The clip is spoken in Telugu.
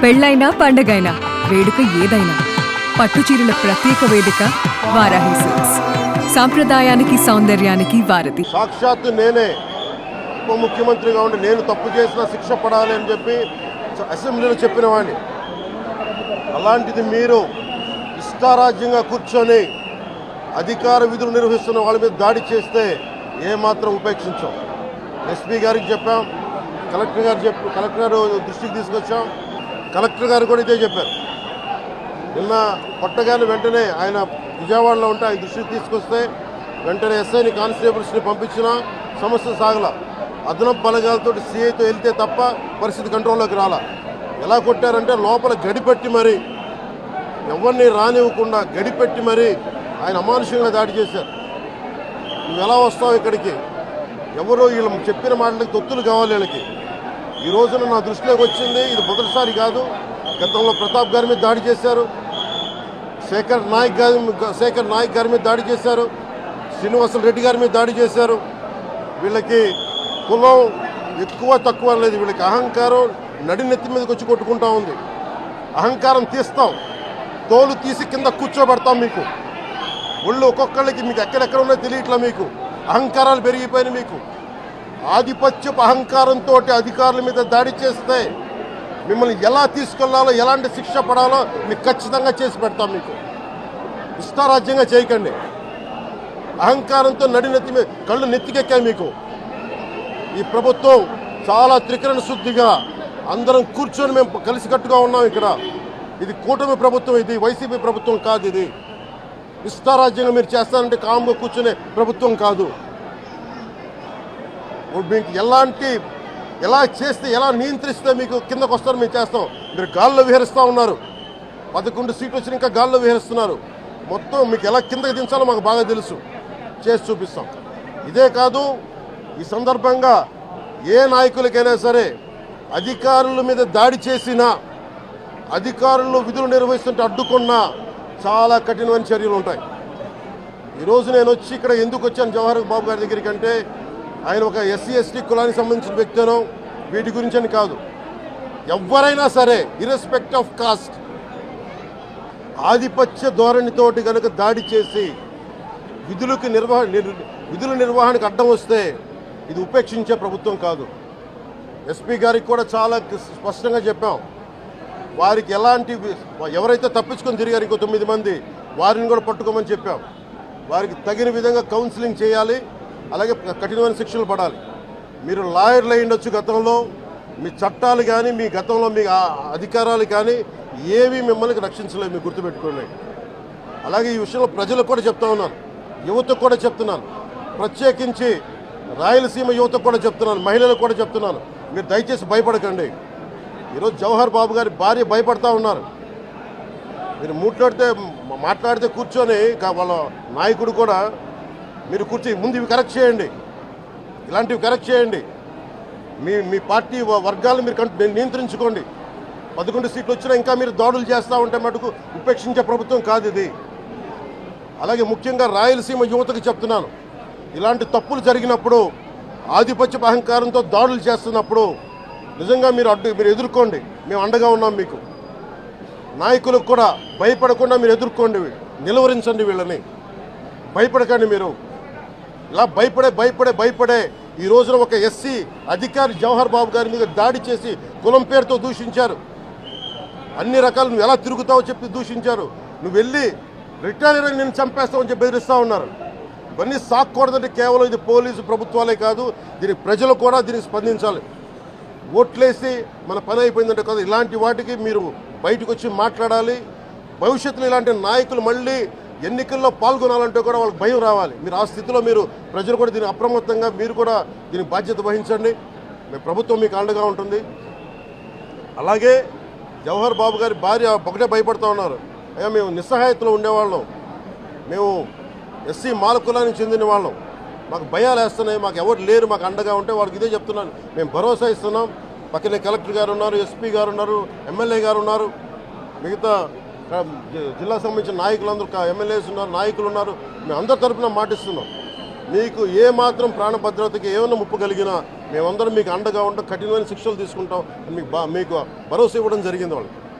పెళ్ళైనా పండగైనా వేడుక ఏదైనా పట్టుచీరల ప్రత్యేక వేదిక వారాహి సిల్క్స్. సాంప్రదాయానికి సౌందర్యానికి వారధి. సాక్షాత్తు నేనే ఉప ముఖ్యమంత్రిగా ఉండి నేను తప్పు చేసిన శిక్ష పడాలి అని చెప్పి అసెంబ్లీలో చెప్పిన వాడిని. అలాంటిది మీరు ఇష్టారాజ్యంగా కూర్చొని అధికార విధులు నిర్వహిస్తున్న వాళ్ళ మీద దాడి చేస్తే ఏమాత్రం ఉపేక్షించాం. ఎస్పీ గారికి చెప్పాం, కలెక్టర్ గారు దృష్టికి తీసుకొచ్చాం. కలెక్టర్ గారు కూడా ఇదే చెప్పారు. నిన్న కొట్టగానే వెంటనే ఆయన విజయవాడలో ఉంటే ఆయన దృష్టికి తీసుకొస్తే వెంటనే ఎస్ఐని కానిస్టేబుల్స్ని పంపించిన సమస్య సాగల. అదనపు బలగాలతో సిఐతో వెళ్తే తప్ప పరిస్థితి కంట్రోల్లోకి రాలా. ఎలా కొట్టారంటే లోపల గడిపెట్టి మరి ఎవరిని రానివ్వకుండా గడిపెట్టి మరి ఆయన అమానుషంగా దాడి చేశారు. నువ్వు ఎలా వస్తావు ఇక్కడికి? ఎవరో వీళ్ళు చెప్పిన మాటలకి తొత్తులు కావాలి వీళ్ళకి. ఈ రోజున నా దృష్టిలోకి వచ్చింది, ఇది మొదటిసారి కాదు. గతంలో ప్రతాప్ గారి మీద దాడి చేశారు, శేఖర్ నాయక్ గారి మీద దాడి చేశారు, శ్రీనివాసులు రెడ్డి గారి మీద దాడి చేశారు. వీళ్ళకి కులం ఎక్కువ తక్కువ లేదు, వీళ్ళకి అహంకారం నడినెత్తి మీదకి వచ్చి కొట్టుకుంటా ఉంది. అహంకారం తీస్తాం, తోలు తీసి కింద కూర్చోబెడతాం. మీకు ఒళ్ళు ఒక్కొక్కళ్ళకి మీకు ఎక్కడెక్కడ ఉన్నాయో తెలియట్లా. మీకు అహంకారాలు పెరిగిపోయినాయి. మీకు ఆధిపత్యపు అహంకారంతో అధికారుల మీద దాడి చేస్తే మిమ్మల్ని ఎలా తీసుకెళ్లాలో, ఎలాంటి శిక్ష పడాలో మీకు ఖచ్చితంగా చేసి పెడతాం. మీకు ఇష్టారాజ్యంగా చేయకండి. అహంకారంతో నడినెత్తి మీద కళ్ళు నెత్తికెక్కాయి. మీకు ఈ ప్రభుత్వం చాలా త్రికరణ శుద్ధిగా అందరం కూర్చొని మేము కలిసికట్టుగా ఉన్నాం. ఇక్కడ ఇది కూటమి ప్రభుత్వం, ఇది వైసీపీ ప్రభుత్వం కాదు. ఇది ఇష్టారాజ్యంగా మీరు చేస్తారంటే కామ్గా కూర్చునే ప్రభుత్వం కాదు. మీకు ఎలా చేస్తే, ఎలా నియంత్రిస్తే మీకు కిందకు వస్తారో మేము చేస్తాం. మీరు గాల్లో విహరిస్తూ ఉన్నారు. 11 సీట్లు వచ్చిన ఇంకా గాల్లో విహరిస్తున్నారు. మొత్తం మీకు ఎలా కిందకి దించాలో మాకు బాగా తెలుసు, చేసి చూపిస్తాం. ఇదే కాదు, ఈ సందర్భంగా ఏ నాయకులకైనా సరే అధికారుల మీద దాడి చేసినా, అధికారులు విధులు నిర్వహిస్తుంటే అడ్డుకున్నా చాలా కఠినమైన చర్యలు ఉంటాయి. ఈరోజు నేను వచ్చి ఇక్కడ ఎందుకు వచ్చాను జవహర్ బాబు గారి దగ్గరికి అంటే, ఆయన ఒక ఎస్సీ ఎస్టీ కులానికి సంబంధించిన వ్యక్తినో వీటి గురించి అని కాదు. ఎవరైనా సరే ఇర్రెస్పెక్ట్ ఆఫ్ కాస్ట్ ఆధిపత్య ధోరణితోటి కనుక దాడి చేసి విధుల నిర్వహణకు అడ్డం వస్తే ఇది ఉపేక్షించే ప్రభుత్వం కాదు. ఎస్పీ గారికి కూడా చాలా స్పష్టంగా చెప్పాం. వారికి ఎవరైతే తప్పించుకొని తిరిగారు ఇంకో 9 మంది, వారిని కూడా పట్టుకోమని చెప్పాం. వారికి తగిన విధంగా కౌన్సిలింగ్ చేయాలి, అలాగే కఠినమైన శిక్షలు పడాలి. మీరు లాయర్లు అయి ఉండొచ్చు గతంలో, మీ చట్టాలు కానీ మీ గతంలో మీ అధికారాలు కానీ ఏవి మిమ్మల్ని రక్షించలేదు, మీరు గుర్తుపెట్టుకోండి. అలాగే ఈ విషయంలో ప్రజలకు కూడా చెప్తా ఉన్నాను, యువతకు కూడా చెప్తున్నాను, ప్రత్యేకించి రాయలసీమ యువతకు కూడా చెప్తున్నాను, మహిళలకు కూడా చెప్తున్నాను, మీరు దయచేసి భయపడకండి. ఈరోజు జవహర్ బాబు గారి భార్య భయపడతా ఉన్నారు. మీరు మాట్లాడితే కూర్చొని వాళ్ళ నాయకుడు కూడా మీరు కూర్చొని ముందు ఇవి కరెక్ట్ చేయండి, ఇలాంటివి కరెక్ట్ చేయండి, మీ పార్టీ వర్గాలను మీరు నియంత్రించుకోండి. 11 సీట్లు వచ్చినా ఇంకా మీరు దాడులు చేస్తూ ఉంటే మటుకు ఉపేక్షించే ప్రభుత్వం కాదు ఇది. అలాగే ముఖ్యంగా రాయలసీమ యువతకు చెప్తున్నాను, ఇలాంటి తప్పులు జరిగినప్పుడు, ఆధిపత్య అహంకారంతో దాడులు చేస్తున్నప్పుడు నిజంగా మీరు ఎదుర్కోండి, మేము అండగా ఉన్నాం మీకు. నాయకులకు కూడా భయపడకుండా మీరు ఎదుర్కోండి, నిలువరించండి వీళ్ళని, భయపడకండి. మీరు ఇలా భయపడే ఈ రోజున ఒక ఎస్సీ అధికారి జవహర్ బాబు గారి మీద దాడి చేసి కులం పేరుతో దూషించారు. అన్ని రకాలు నువ్వు ఎలా తిరుగుతావో చెప్పి దూషించారు. నువ్వు వెళ్ళి రిటైర్ అని నేను చంపేస్తావని చెప్పి బెదిరిస్తూ ఉన్నారు. ఇవన్నీ సాక్కూడదంటే కేవలం ఇది పోలీసు ప్రభుత్వాలే కాదు, దీనికి ప్రజలు కూడా దీనికి స్పందించాలి. ఓట్లేసి మన పని అయిపోయిందంటే కాదు, ఇలాంటి వాటికి మీరు బయటకు వచ్చి మాట్లాడాలి. భవిష్యత్తులో ఇలాంటి నాయకులు మళ్ళీ ఎన్నికల్లో పాల్గొనాలంటే కూడా వాళ్ళకి భయం రావాలి. మీరు ఆ స్థితిలో ప్రజలు కూడా దీనికి అప్రమత్తంగా మీరు కూడా దీనికి బాధ్యత వహించండి. ప్రభుత్వం మీకు అండగా ఉంటుంది. అలాగే జవహర్ బాబు గారి భార్య ఒకటే భయపడుతూ ఉన్నారు. అయ్యా మేము నిస్సహాయతలో ఉండేవాళ్ళం, మేము ఎస్సీ మాల కులానికి చెందిన వాళ్ళం, మాకు భయాలు వేస్తున్నాయి, మాకు ఎవరు లేరు మాకు అండగా ఉంటే వాళ్ళకి ఇదే చెప్తున్నాను. మేము భరోసా ఇస్తున్నాం. పక్కనే కలెక్టర్ గారు ఉన్నారు, ఎస్పీ గారు ఉన్నారు, ఎమ్మెల్యే గారు ఉన్నారు, మిగతా జిల్లా సంబంధించిన నాయకులందరూ, ఎమ్మెల్యేస్ ఉన్నారు, నాయకులు ఉన్నారు. మేము అందరి తరఫున మాటిస్తున్నాం. మీకు ఏమాత్రం ప్రాణభద్రతకి ఏమైనా ముప్పు కలిగినా మేమందరం మీకు అండగా ఉంటాం, కఠినమైన శిక్షలు తీసుకుంటాం అని మీకు భరోసా ఇవ్వడం జరిగింది వాళ్ళకి.